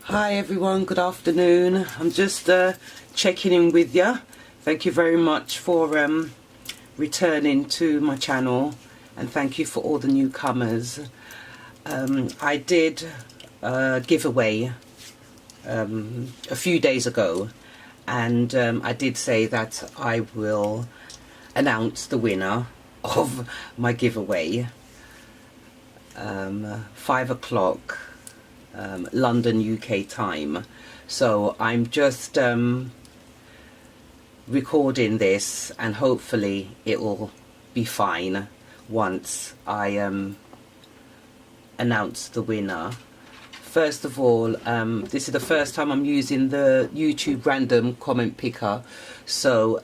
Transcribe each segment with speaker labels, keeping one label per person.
Speaker 1: Hi everyone, good afternoon. I'm just checking in with you. Thank you very much for returning to my channel, and thank you for all the newcomers. I did a giveaway a few days ago, and I did say that I will announce the winner of my giveaway 5 o'clock London UK time. So I'm just recording this, and hopefully it will be fine once I announce the winner. First of all, this is the first time I'm using the YouTube random comment picker, so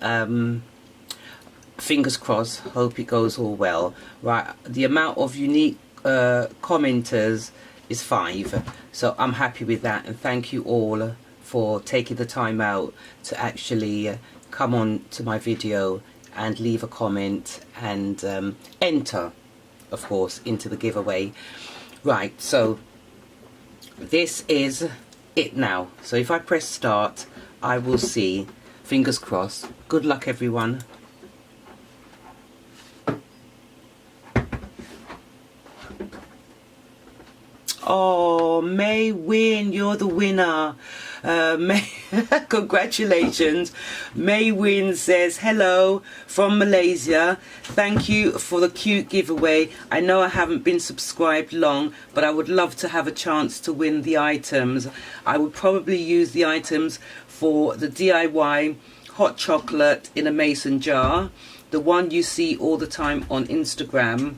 Speaker 1: fingers crossed, hope it goes all well. Right, the amount of unique commenters is 5, so I'm happy with that, and thank you all for taking the time out to actually come on to my video and leave a comment and enter, of course, into the giveaway. Right, so this is it now. So if I press start, I will see. Fingers crossed. Good luck everyone. Oh, May Win, you're the winner. May, congratulations. May Win says, hello from Malaysia. Thank you for the cute giveaway. I know I haven't been subscribed long, but I would love to have a chance to win the items. I would probably use the items for the DIY hot chocolate in a mason jar, the one you see all the time on Instagram.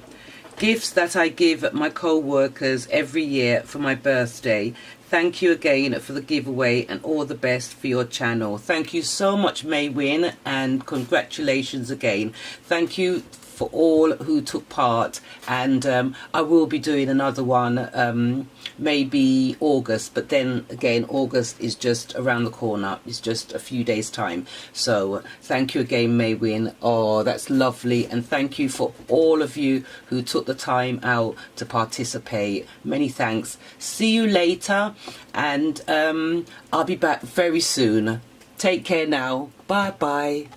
Speaker 1: Gifts that I give my co-workers every year for my birthday. Thank you again for the giveaway, and all the best for your channel. Thank you so much, Maywin, and congratulations again. Thank you for all who took part, and I will be doing another one maybe August, but then again August is just around the corner. It's just a few days time. So thank you again, Maywin. Oh, that's lovely, and thank you for all of you who took the time out to participate. Many thanks. See you later, and I'll be back very soon. Take care now. Bye bye.